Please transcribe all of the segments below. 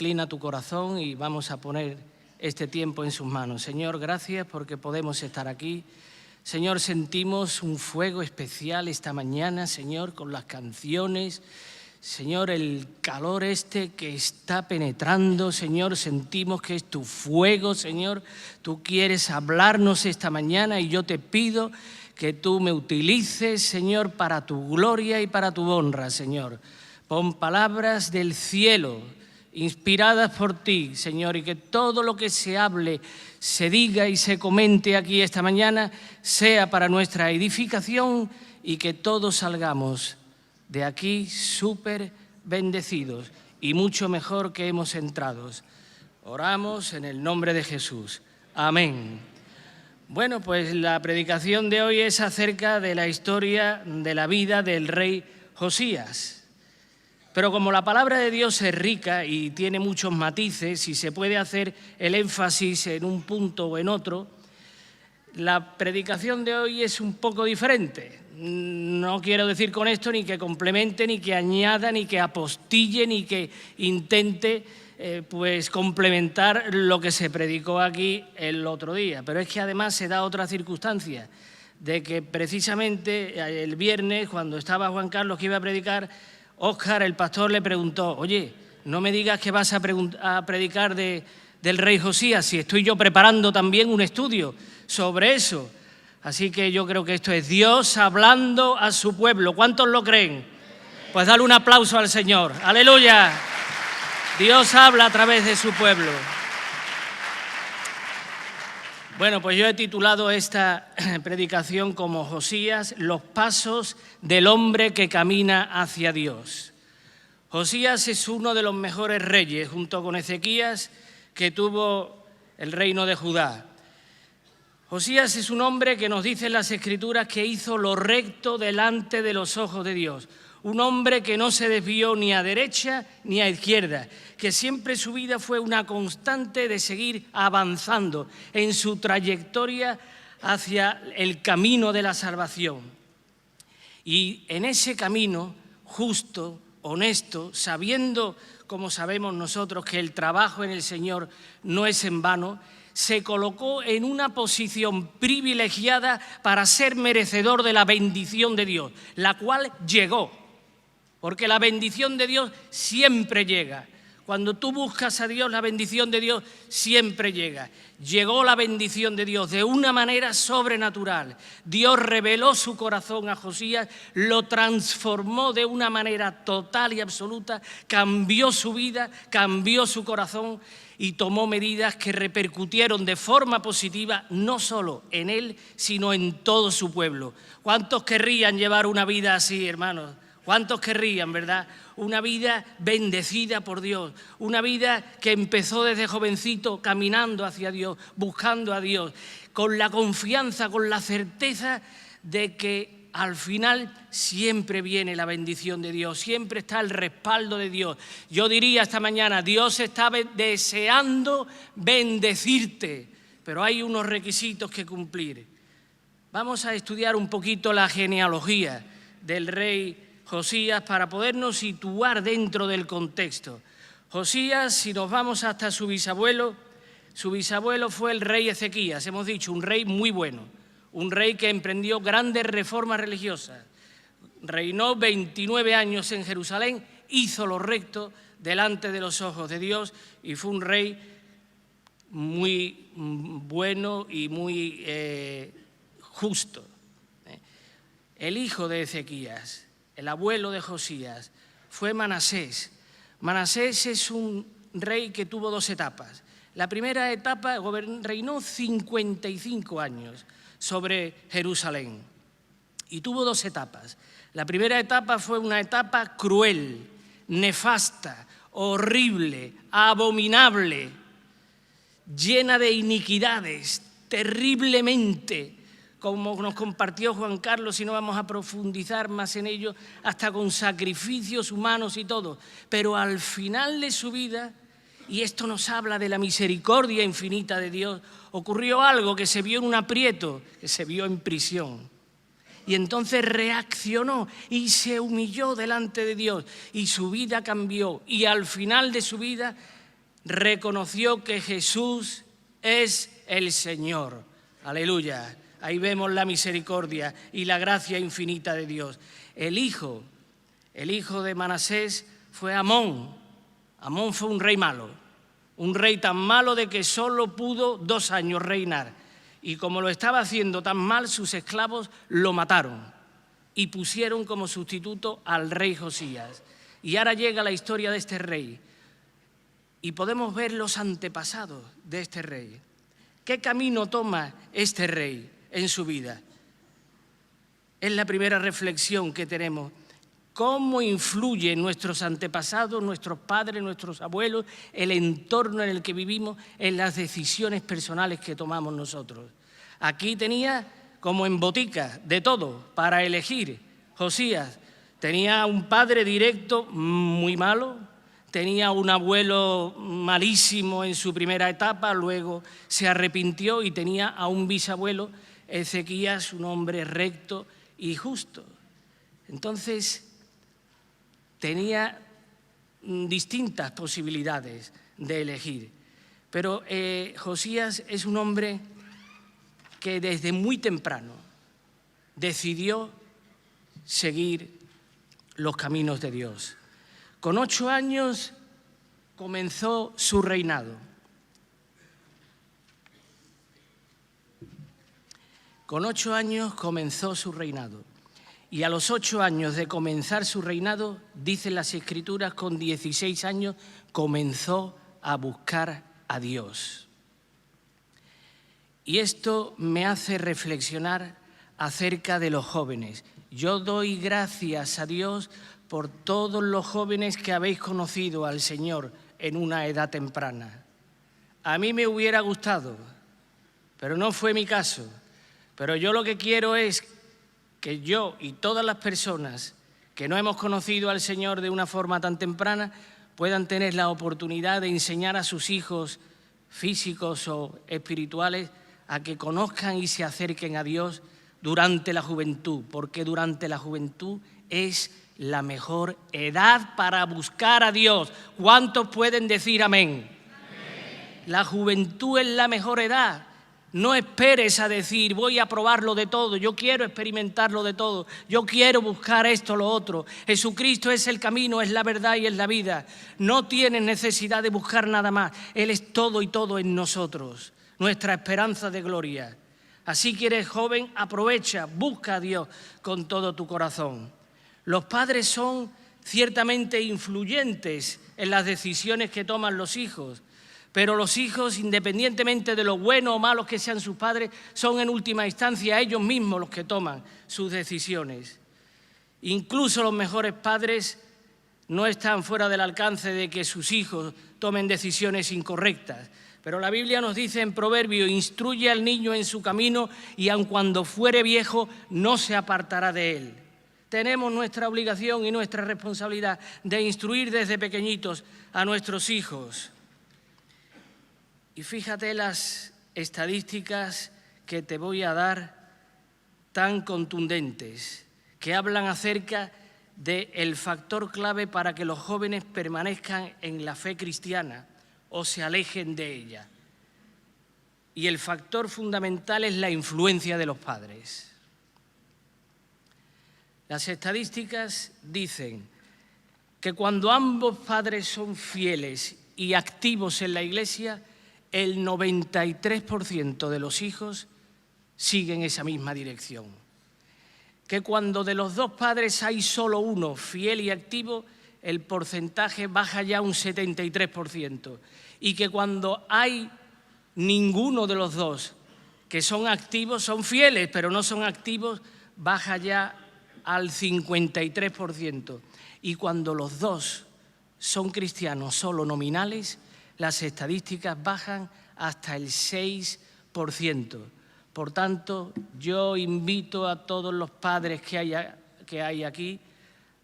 inclina tu corazón y vamos a poner este tiempo en sus manos. Señor, gracias porque podemos estar aquí. Señor, sentimos un fuego especial esta mañana, Señor, con las canciones. Señor, el calor que está penetrando, Señor, sentimos que es tu fuego, Señor. Tú quieres hablarnos esta mañana y yo te pido que tú me utilices, Señor, para tu gloria y para tu honra, Señor. Pon palabras del cielo, inspiradas por ti, Señor, y que todo lo que se hable, se diga y se comente aquí esta mañana sea para nuestra edificación y que todos salgamos de aquí súper bendecidos y mucho mejor que hemos entrado. Oramos en el nombre de Jesús. Amén. Bueno, pues la predicación de hoy es acerca de la historia de la vida del rey Josías. Pero como la palabra de Dios es rica y tiene muchos matices y se puede hacer el énfasis en un punto o en otro, la predicación de hoy es un poco diferente. No quiero decir con esto ni que complemente, ni que añada, ni que apostille, ni que intente pues complementar lo que se predicó aquí el otro día. Pero es que además se da otra circunstancia, de que precisamente el viernes, cuando estaba Juan Carlos que iba a predicar, Óscar, el pastor, le preguntó: oye, no me digas que vas a predicar del rey Josías, si estoy yo preparando también un estudio sobre eso. Así que yo creo que esto es Dios hablando a su pueblo. ¿Cuántos lo creen? Pues dale un aplauso al Señor. ¡Aleluya! Dios habla a través de su pueblo. Bueno, pues yo he titulado esta predicación como Josías, los pasos del hombre que camina hacia Dios. Josías es uno de los mejores reyes, junto con Ezequías, que tuvo el reino de Judá. Josías es un hombre que nos dice en las Escrituras que hizo lo recto delante de los ojos de Dios. Un hombre que no se desvió ni a derecha ni a izquierda, que siempre su vida fue una constante de seguir avanzando en su trayectoria hacia el camino de la salvación. Y en ese camino justo, honesto, sabiendo, como sabemos nosotros, que el trabajo en el Señor no es en vano, se colocó en una posición privilegiada para ser merecedor de la bendición de Dios, la cual llegó, porque la bendición de Dios siempre llega. Cuando tú buscas a Dios, la bendición de Dios siempre llega. Llegó la bendición de Dios de una manera sobrenatural. Dios reveló su corazón a Josías, lo transformó de una manera total y absoluta, cambió su vida, cambió su corazón y tomó medidas que repercutieron de forma positiva no solo en él, sino en todo su pueblo. ¿Cuántos querrían llevar una vida así, hermanos? ¿Cuántos querrían, verdad? Una vida bendecida por Dios, una vida que empezó desde jovencito caminando hacia Dios, buscando a Dios, con la confianza, con la certeza de que al final siempre viene la bendición de Dios, siempre está el respaldo de Dios. Yo diría esta mañana, Dios está deseando bendecirte, pero hay unos requisitos que cumplir. Vamos a estudiar un poquito la genealogía del rey Josías para podernos situar dentro del contexto. Josías, si nos vamos hasta su bisabuelo fue el rey Ezequías, hemos dicho, un rey muy bueno, un rey que emprendió grandes reformas religiosas, reinó 29 años en Jerusalén, hizo lo recto delante de los ojos de Dios y fue un rey muy bueno y muy justo. El hijo de Ezequías, el abuelo de Josías, fue Manasés. Manasés es un rey que tuvo dos etapas. La primera etapa reinó 55 años sobre Jerusalén y tuvo dos etapas. La primera etapa fue una etapa cruel, nefasta, horrible, abominable, llena de iniquidades, terriblemente, como nos compartió Juan Carlos, y no vamos a profundizar más en ello, hasta con sacrificios humanos y todo. Pero al final de su vida, y esto nos habla de la misericordia infinita de Dios, ocurrió algo, que se vio en un aprieto, que se vio en prisión. Y entonces reaccionó y se humilló delante de Dios y su vida cambió. Y al final de su vida reconoció que Jesús es el Señor. Aleluya. Ahí vemos la misericordia y la gracia infinita de Dios. El hijo de Manasés fue Amón. Amón fue un rey malo, un rey tan malo de que solo pudo 2 años reinar. Y como lo estaba haciendo tan mal, sus esclavos lo mataron y pusieron como sustituto al rey Josías. Y ahora llega la historia de este rey y podemos ver los antepasados de este rey. ¿Qué camino toma este rey en su vida? Es la primera reflexión que tenemos. ¿Cómo influyen nuestros antepasados, nuestros padres, nuestros abuelos, el entorno en el que vivimos en las decisiones personales que tomamos nosotros? Aquí tenía, como en botica, de todo para elegir. Josías tenía un padre directo muy malo, tenía un abuelo malísimo en su primera etapa, luego se arrepintió y tenía a un bisabuelo, Ezequías, un hombre recto y justo. Entonces, tenía distintas posibilidades de elegir. Pero Josías es un hombre que desde muy temprano decidió seguir los caminos de Dios. Con 8 años comenzó su reinado. Con 8 años comenzó su reinado. Y a los 8 años de comenzar su reinado, dicen las Escrituras, con 16 años comenzó a buscar a Dios. Y esto me hace reflexionar acerca de los jóvenes. Yo doy gracias a Dios por todos los jóvenes que habéis conocido al Señor en una edad temprana. A mí me hubiera gustado, pero no fue mi caso. Pero yo lo que quiero es que yo y todas las personas que no hemos conocido al Señor de una forma tan temprana puedan tener la oportunidad de enseñar a sus hijos físicos o espirituales a que conozcan y se acerquen a Dios durante la juventud, porque durante la juventud es la mejor edad para buscar a Dios. ¿Cuántos pueden decir amén? Amén. La juventud es la mejor edad. No esperes a decir, voy a probarlo de todo, yo quiero experimentarlo de todo, yo quiero buscar esto, lo otro. Jesucristo es el camino, es la verdad y es la vida. No tienes necesidad de buscar nada más. Él es todo y todo en nosotros, nuestra esperanza de gloria. Así que eres joven, aprovecha, busca a Dios con todo tu corazón. Los padres son ciertamente influyentes en las decisiones que toman los hijos. Pero los hijos, independientemente de lo buenos o malos que sean sus padres, son en última instancia ellos mismos los que toman sus decisiones. Incluso los mejores padres no están fuera del alcance de que sus hijos tomen decisiones incorrectas. Pero la Biblia nos dice en Proverbios, instruye al niño en su camino y aun cuando fuere viejo no se apartará de él. Tenemos nuestra obligación y nuestra responsabilidad de instruir desde pequeñitos a nuestros hijos. Y fíjate las estadísticas que te voy a dar tan contundentes, que hablan acerca del factor clave para que los jóvenes permanezcan en la fe cristiana o se alejen de ella. Y el factor fundamental es la influencia de los padres. Las estadísticas dicen que cuando ambos padres son fieles y activos en la Iglesia, el 93% de los hijos siguen esa misma dirección. Que cuando de los 2 padres hay solo uno fiel y activo, el porcentaje baja ya un 73%. Y que cuando hay ninguno de los 2 que son activos, son fieles, pero no son activos, baja ya al 53%. Y cuando los 2 son cristianos solo nominales, las estadísticas bajan hasta el 6%. Por tanto, yo invito a todos los padres que hay aquí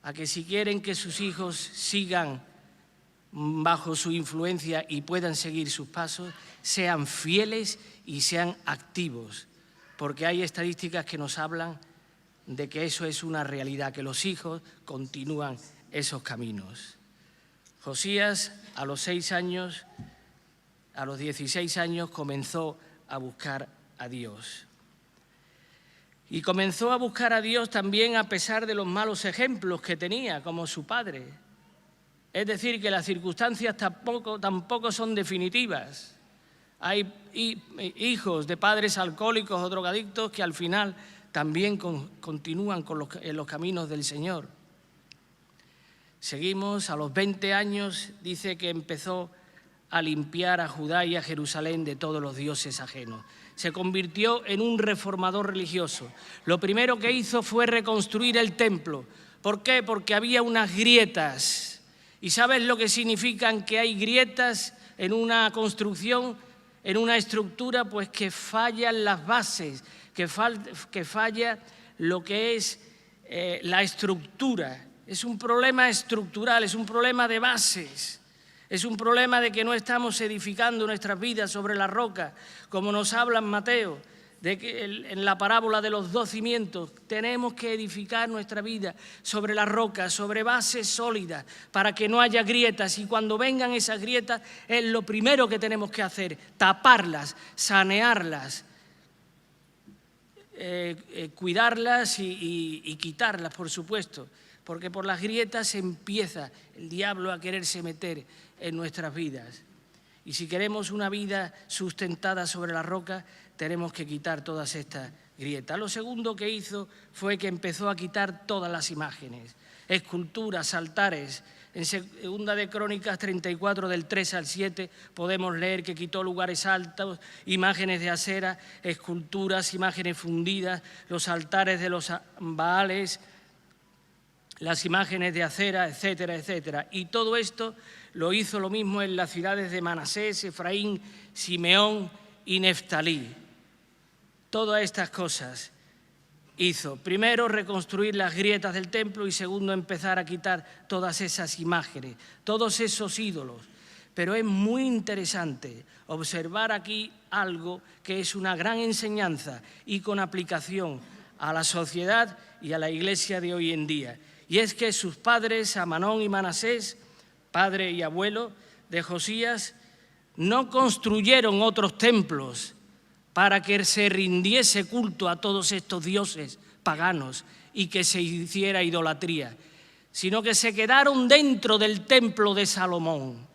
a que si quieren que sus hijos sigan bajo su influencia y puedan seguir sus pasos, sean fieles y sean activos, porque hay estadísticas que nos hablan de que eso es una realidad, que los hijos continúan esos caminos. Josías a los 16 años comenzó a buscar a Dios. Y comenzó a buscar a Dios también a pesar de los malos ejemplos que tenía, como su padre. Es decir, que las circunstancias tampoco son definitivas. Hay hijos de padres alcohólicos o drogadictos que al final también continúan en los caminos del Señor. Seguimos, a los 20 años, dice que empezó a limpiar a Judá y a Jerusalén de todos los dioses ajenos. Se convirtió en un reformador religioso. Lo primero que hizo fue reconstruir el templo. ¿Por qué? Porque había unas grietas. ¿Y sabes lo que significan que hay grietas en una construcción, en una estructura? Pues que fallan las bases, que falla lo que es la estructura. Es un problema estructural, es un problema de bases. Es un problema de que no estamos edificando nuestras vidas sobre la roca, como nos habla Mateo, de que en la parábola de los 2 cimientos. Tenemos que edificar nuestra vida sobre la roca, sobre bases sólidas, para que no haya grietas. Y cuando vengan esas grietas, es lo primero que tenemos que hacer: taparlas, sanearlas, cuidarlas y quitarlas, por supuesto. Porque por las grietas empieza el diablo a quererse meter en nuestras vidas. Y si queremos una vida sustentada sobre la roca, tenemos que quitar todas estas grietas. Lo segundo que hizo fue que empezó a quitar todas las imágenes, esculturas, altares. En 2 de Crónicas 34, del 3 al 7, podemos leer que quitó lugares altos, imágenes de acera, esculturas, imágenes fundidas, los altares de los Baales, las imágenes de acera, etcétera, etcétera. Y todo esto lo hizo lo mismo en las ciudades de Manasés, Efraín, Simeón y Neftalí. Todas estas cosas hizo. Primero, reconstruir las grietas del templo, y segundo, empezar a quitar todas esas imágenes, todos esos ídolos. Pero es muy interesante observar aquí algo que es una gran enseñanza y con aplicación a la sociedad y a la iglesia de hoy en día. Y es que sus padres, Amanón y Manasés, padre y abuelo de Josías, no construyeron otros templos para que se rindiese culto a todos estos dioses paganos y que se hiciera idolatría, sino que se quedaron dentro del templo de Salomón.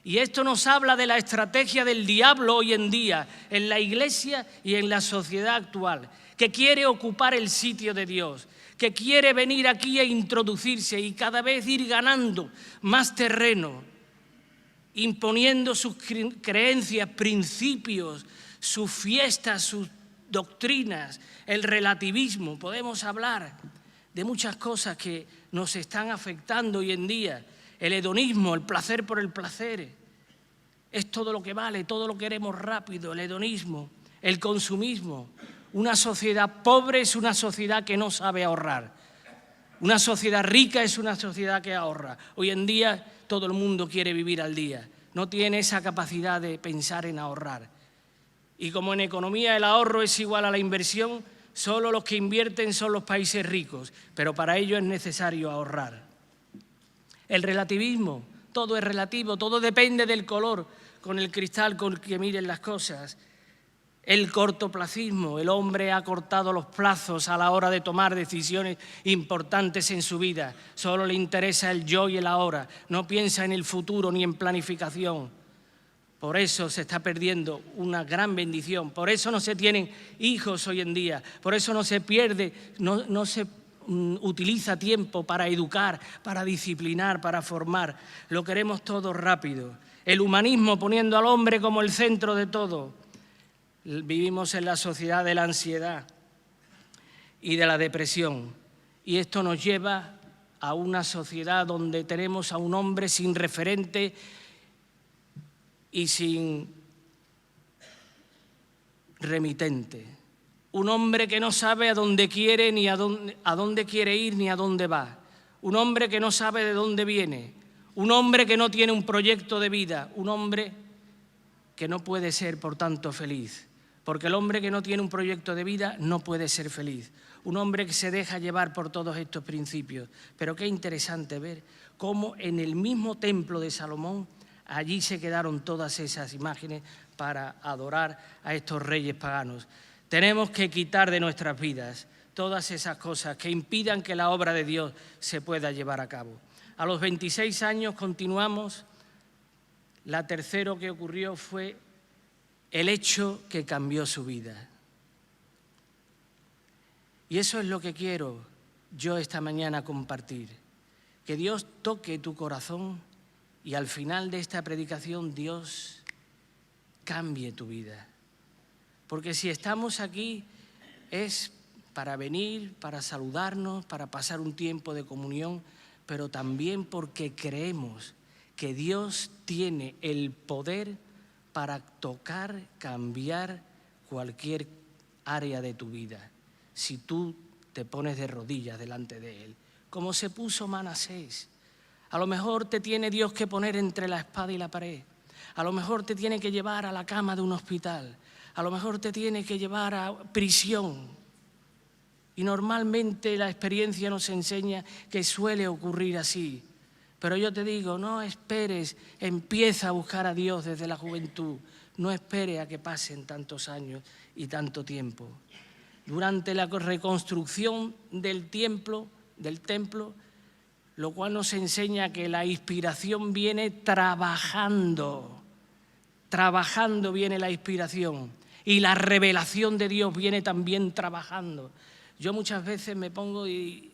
Y esto nos habla de la estrategia del diablo hoy en día, en la iglesia y en la sociedad actual, que quiere ocupar el sitio de Dios, que quiere venir aquí e introducirse y cada vez ir ganando más terreno, imponiendo sus creencias, principios, sus fiestas, sus doctrinas, el relativismo. Podemos hablar de muchas cosas que nos están afectando hoy en día. El hedonismo, el placer por el placer, es todo lo que vale, todo lo queremos rápido. El hedonismo, el consumismo. Una sociedad pobre es una sociedad que no sabe ahorrar. Una sociedad rica es una sociedad que ahorra. Hoy en día todo el mundo quiere vivir al día. No tiene esa capacidad de pensar en ahorrar. Y como en economía el ahorro es igual a la inversión, solo los que invierten son los países ricos, pero para ello es necesario ahorrar. El relativismo, todo es relativo, todo depende del color con el cristal con el que miren las cosas. El cortoplacismo, el hombre ha cortado los plazos a la hora de tomar decisiones importantes en su vida. Solo le interesa el yo y el ahora, no piensa en el futuro ni en planificación. Por eso se está perdiendo una gran bendición, por eso no se tienen hijos hoy en día, por eso no se pierde, no se utiliza tiempo para educar, para disciplinar, para formar. Lo queremos todo rápido. El humanismo poniendo al hombre como el centro de todo. Vivimos en la sociedad de la ansiedad y de la depresión. Y esto nos lleva a una sociedad donde tenemos a un hombre sin referente y sin remitente. Un hombre que no sabe a dónde quiere ni a dónde quiere ir ni a dónde va. Un hombre que no sabe de dónde viene. Un hombre que no tiene un proyecto de vida. Un hombre que no puede ser, por tanto, feliz. porque el hombre que no tiene un proyecto de vida no puede ser feliz. Un hombre que se deja llevar por todos estos principios. Pero qué interesante ver cómo en el mismo templo de Salomón, allí se quedaron todas esas imágenes para adorar a estos reyes paganos. Tenemos que quitar de nuestras vidas todas esas cosas que impidan que la obra de Dios se pueda llevar a cabo. A los 26 años continuamos. La tercera que ocurrió fue el hecho que cambió su vida. Y eso es lo que quiero yo esta mañana compartir. Que Dios toque tu corazón y al final de esta predicación Dios cambie tu vida. Porque si estamos aquí es para venir, para saludarnos, para pasar un tiempo de comunión, pero también porque creemos que Dios tiene el poder para tocar, cambiar cualquier área de tu vida, si tú te pones de rodillas delante de Él, como se puso Manasés. A lo mejor te tiene Dios que poner entre la espada y la pared, a lo mejor te tiene que llevar a la cama de un hospital, a lo mejor te tiene que llevar a prisión. Y normalmente la experiencia nos enseña que suele ocurrir así. Pero yo te digo, no esperes, empieza a buscar a Dios desde la juventud. No espere a que pasen tantos años y tanto tiempo. Durante la reconstrucción del templo, lo cual nos enseña que la inspiración viene trabajando. Trabajando viene la inspiración. Y la revelación de Dios viene también trabajando. Yo muchas veces me pongo y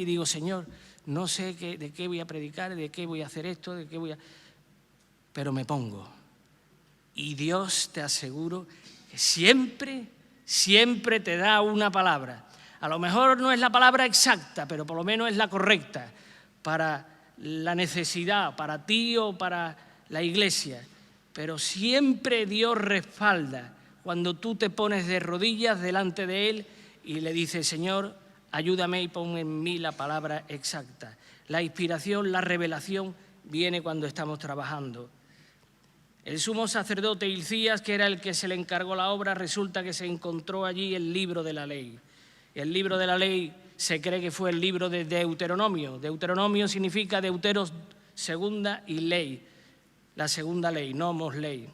digo, Señor, no sé de qué voy a predicar, de qué voy a hacer esto, pero me pongo. Y Dios, te aseguro, que siempre te da una palabra. A lo mejor no es la palabra exacta, pero por lo menos es la correcta para la necesidad, para ti o para la iglesia. Pero siempre Dios respalda cuando tú te pones de rodillas delante de Él y le dices, Señor, ayúdame y pon en mí la palabra exacta. La inspiración, la revelación viene cuando estamos trabajando. El sumo sacerdote Hilcías, que era el que se le encargó la obra, resulta que se encontró allí el libro de la ley. El libro de la ley se cree que fue el libro de Deuteronomio. Deuteronomio significa deuteros, segunda, y ley. La segunda ley, nomos ley.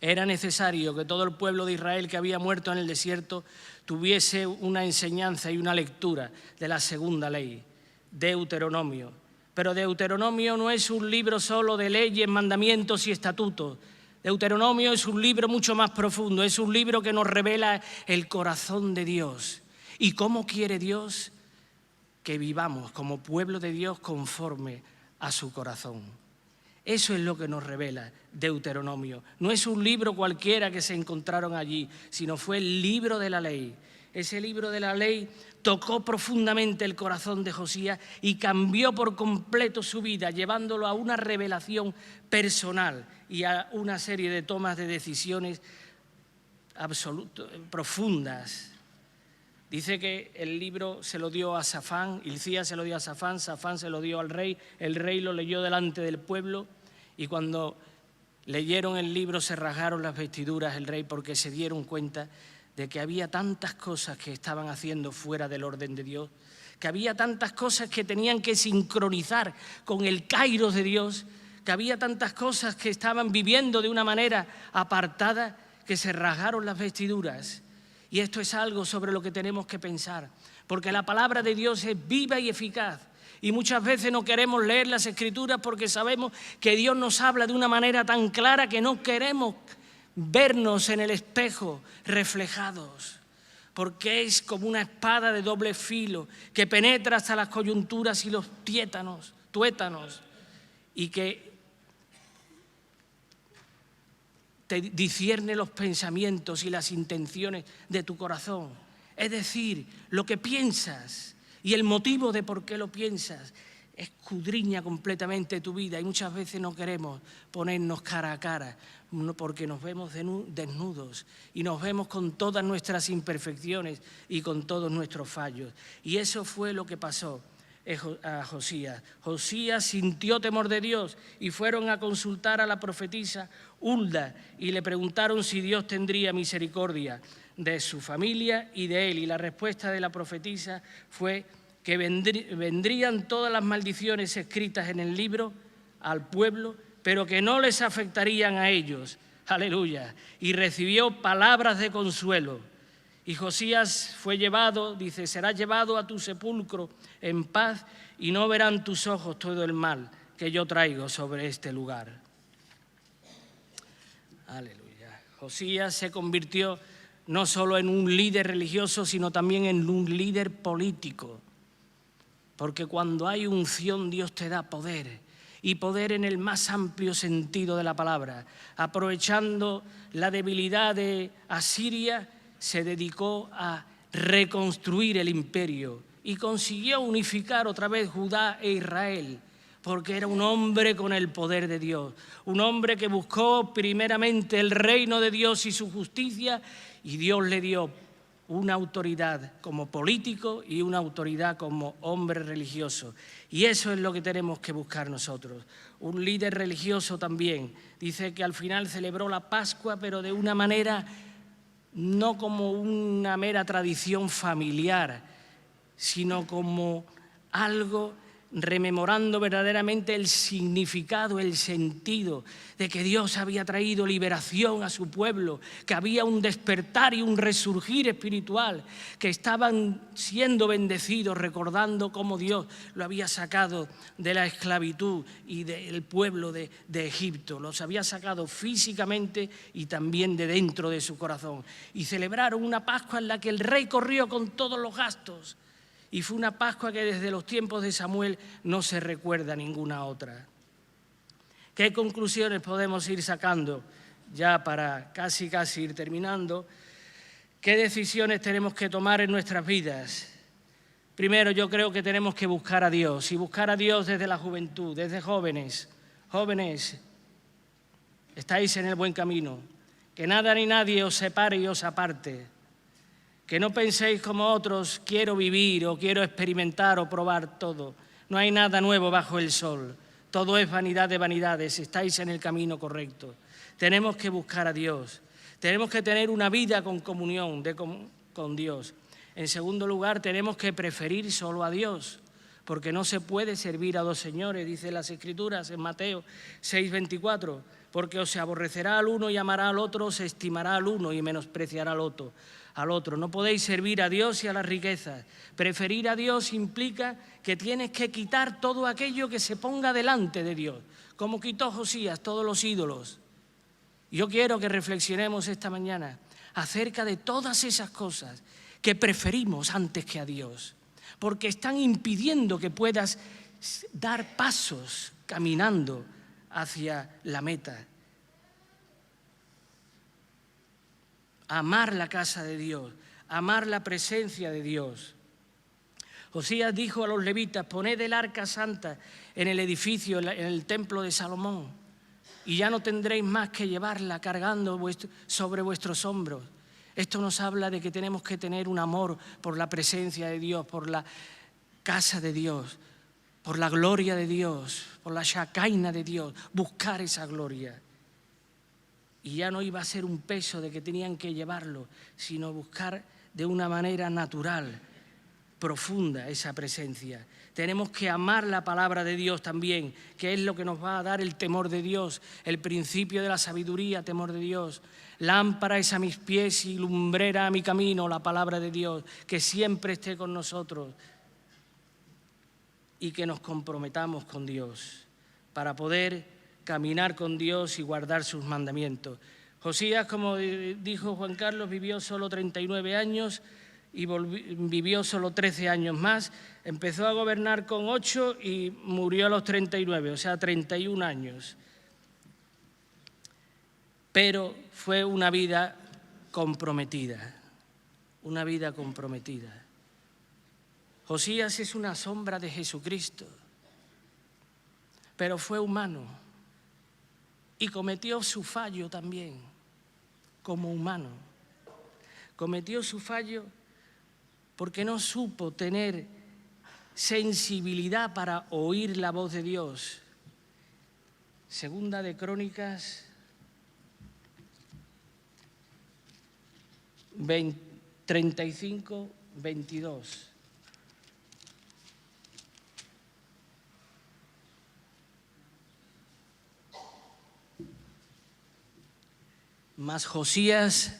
Era necesario que todo el pueblo de Israel que había muerto en el desierto tuviese una enseñanza y una lectura de la segunda ley, Deuteronomio. Pero Deuteronomio no es un libro solo de leyes, mandamientos y estatutos. Deuteronomio es un libro mucho más profundo, es un libro que nos revela el corazón de Dios. ¿Y cómo quiere Dios que vivamos como pueblo de Dios conforme a su corazón? Eso es lo que nos revela Deuteronomio. No es un libro cualquiera que se encontraron allí, sino fue el libro de la ley. Ese libro de la ley tocó profundamente el corazón de Josías y cambió por completo su vida, llevándolo a una revelación personal y a una serie de tomas de decisiones profundas. Dice que el libro se lo dio a Safán, Hilcías se lo dio a Safán, Safán se lo dio al rey, el rey lo leyó delante del pueblo y cuando leyeron el libro se rasgaron las vestiduras el rey porque se dieron cuenta de que había tantas cosas que estaban haciendo fuera del orden de Dios, que había tantas cosas que tenían que sincronizar con el kairos de Dios, que había tantas cosas que estaban viviendo de una manera apartada que se rasgaron las vestiduras. Y esto es algo sobre lo que tenemos que pensar, porque la palabra de Dios es viva y eficaz. Y muchas veces no queremos leer las Escrituras porque sabemos que Dios nos habla de una manera tan clara que no queremos vernos en el espejo reflejados, porque es como una espada de doble filo que penetra hasta las coyunturas y los tuétanos y que te discierne los pensamientos y las intenciones de tu corazón. Es decir, lo que piensas y el motivo de por qué lo piensas escudriña completamente tu vida y muchas veces no queremos ponernos cara a cara porque nos vemos desnudos y nos vemos con todas nuestras imperfecciones y con todos nuestros fallos. Y eso fue lo que pasó. a Josías. Josías sintió temor de Dios y fueron a consultar a la profetisa Hulda y le preguntaron si Dios tendría misericordia de su familia y de él. Y la respuesta de la profetisa fue que vendrían todas las maldiciones escritas en el libro al pueblo, pero que no les afectarían a ellos. Aleluya. Y recibió palabras de consuelo. Y Josías fue llevado, dice, serás llevado a tu sepulcro en paz y no verán tus ojos todo el mal que yo traigo sobre este lugar. Aleluya. Josías se convirtió no solo en un líder religioso, sino también en un líder político. Porque cuando hay unción, Dios te da poder. Y poder en el más amplio sentido de la palabra. Aprovechando la debilidad de Asiria, se dedicó a reconstruir el imperio y consiguió unificar otra vez Judá e Israel, porque era un hombre con el poder de Dios, un hombre que buscó primeramente el reino de Dios y su justicia, y Dios le dio una autoridad como político y una autoridad como hombre religioso. Y eso es lo que tenemos que buscar nosotros. Un líder religioso también. Dice que al final celebró la Pascua, pero de una manera no como una mera tradición familiar, sino como algo rememorando verdaderamente el significado, el sentido de que Dios había traído liberación a su pueblo, que había un despertar y un resurgir espiritual, que estaban siendo bendecidos recordando cómo Dios lo había sacado de la esclavitud y del pueblo de Egipto. Los había sacado físicamente y también de dentro de su corazón. Y celebraron una Pascua en la que el rey corrió con todos los gastos. Y fue una Pascua que desde los tiempos de Samuel no se recuerda ninguna otra. ¿Qué conclusiones podemos ir sacando ya para casi ir terminando? ¿Qué decisiones tenemos que tomar en nuestras vidas? Primero, yo creo que tenemos que buscar a Dios, y buscar a Dios desde la juventud, desde jóvenes. Jóvenes, estáis en el buen camino. Que nada ni nadie os separe y os aparte. Que no penséis como otros, quiero vivir o quiero experimentar o probar todo. No hay nada nuevo bajo el sol. Todo es vanidad de vanidades. Estáis en el camino correcto. Tenemos que buscar a Dios. Tenemos que tener una vida con comunión con Dios. En segundo lugar, tenemos que preferir solo a Dios, porque no se puede servir a dos señores, dice las Escrituras en Mateo 6:24, porque o se aborrecerá al uno y amará al otro, o se estimará al uno y menospreciará al otro. No podéis servir a Dios y a las riquezas. Preferir a Dios implica que tienes que quitar todo aquello que se ponga delante de Dios, como quitó Josías todos los ídolos. Yo quiero que reflexionemos esta mañana acerca de todas esas cosas que preferimos antes que a Dios, porque están impidiendo que puedas dar pasos caminando hacia la meta. Amar la casa de Dios, amar la presencia de Dios. Josías dijo a los levitas, poned el arca santa en el edificio, en el templo de Salomón, y ya no tendréis más que llevarla cargando sobre vuestros hombros. Esto nos habla de que tenemos que tener un amor por la presencia de Dios, por la casa de Dios, por la gloria de Dios, por la Shekinah de Dios, buscar esa gloria. Y ya no iba a ser un peso de que tenían que llevarlo, sino buscar de una manera natural, profunda esa presencia. Tenemos que amar la palabra de Dios también, que es lo que nos va a dar el temor de Dios, el principio de la sabiduría, temor de Dios. Lámpara es a mis pies y lumbrera a mi camino, la palabra de Dios, que siempre esté con nosotros y que nos comprometamos con Dios para poder caminar con Dios y guardar sus mandamientos. Josías, como dijo Juan Carlos, vivió solo 39 años y vivió solo 13 años más. Empezó a gobernar con 8 y murió a los 39, o sea, 31 años. Pero fue una vida comprometida, una vida comprometida. Josías es una sombra de Jesucristo, pero fue humano. Y cometió su fallo también, como humano. Cometió su fallo porque no supo tener sensibilidad para oír la voz de Dios. Segunda de Crónicas 35, 22. Mas Josías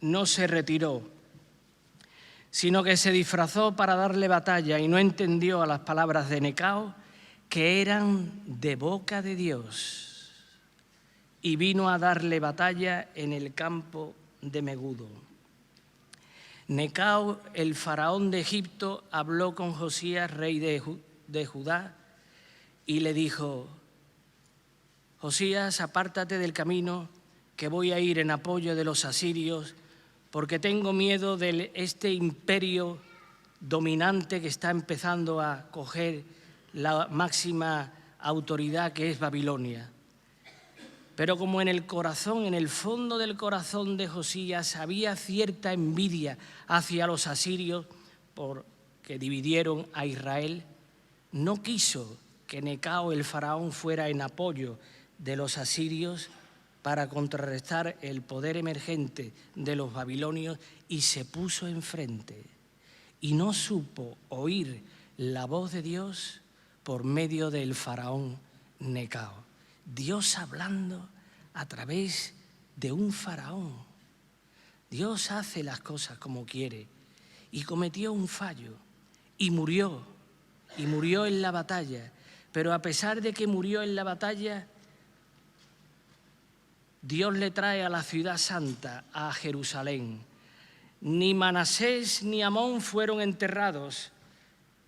no se retiró, sino que se disfrazó para darle batalla y no entendió a las palabras de Necao, que eran de boca de Dios, y vino a darle batalla en el campo de Megudo. Necao, el faraón de Egipto, habló con Josías, rey de Judá, y le dijo: Josías, apártate del camino, que voy a ir en apoyo de los asirios, porque tengo miedo de este imperio dominante que está empezando a coger la máxima autoridad, que es Babilonia. Pero como en el corazón, en el fondo del corazón de Josías, había cierta envidia hacia los asirios porque dividieron a Israel, no quiso que Necao, el faraón, fuera en apoyo de los asirios para contrarrestar el poder emergente de los babilonios, y se puso enfrente y no supo oír la voz de Dios por medio del faraón Necao. Dios hablando a través de un faraón. Dios hace las cosas como quiere, y cometió un fallo y murió en la batalla. Pero a pesar de que murió en la batalla, Dios le trae a la ciudad santa, a Jerusalén. Ni Manasés ni Amón fueron enterrados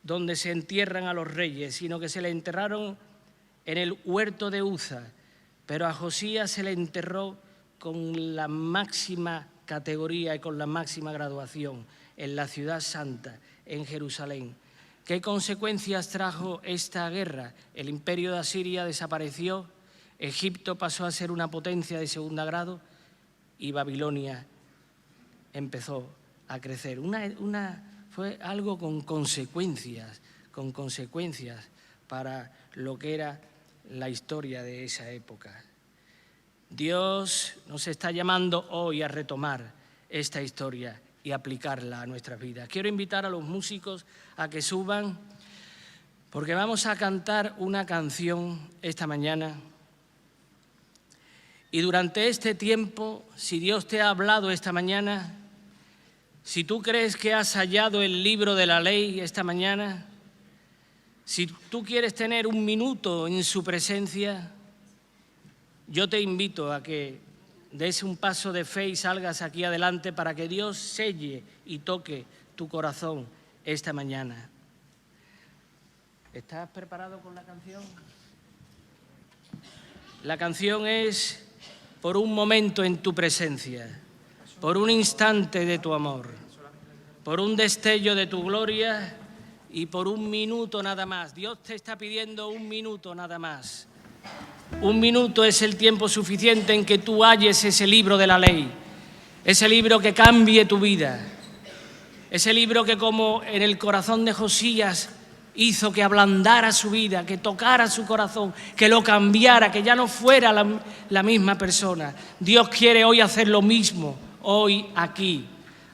donde se entierran a los reyes, sino que se le enterraron en el huerto de Uza. Pero a Josías se le enterró con la máxima categoría y con la máxima graduación en la ciudad santa, en Jerusalén. ¿Qué consecuencias trajo esta guerra? El imperio de Asiria desapareció, Egipto pasó a ser una potencia de segundo grado y Babilonia empezó a crecer. Fue algo con consecuencias para lo que era la historia de esa época. Dios nos está llamando hoy a retomar esta historia y aplicarla a nuestras vidas. Quiero invitar a los músicos a que suban, porque vamos a cantar una canción esta mañana. Y durante este tiempo, si Dios te ha hablado esta mañana, si tú crees que has hallado el libro de la ley esta mañana, si tú quieres tener un minuto en su presencia, yo te invito a que des un paso de fe y salgas aquí adelante para que Dios selle y toque tu corazón esta mañana. ¿Estás preparado con la canción? La canción es Por un momento en tu presencia, por un instante de tu amor, por un destello de tu gloria y por un minuto nada más. Dios te está pidiendo un minuto nada más. Un minuto es el tiempo suficiente en que tú halles ese libro de la ley, ese libro que cambie tu vida, ese libro que, como en el corazón de Josías, hizo que ablandara su vida, que tocara su corazón, que lo cambiara, que ya no fuera la misma persona. Dios quiere hoy hacer lo mismo, hoy aquí.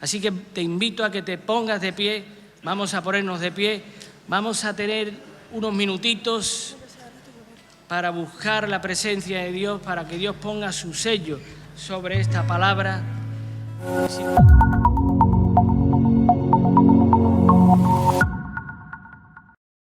Así que te invito a que te pongas de pie, vamos a ponernos de pie, vamos a tener unos minutitos para buscar la presencia de Dios, para que Dios ponga su sello sobre esta palabra.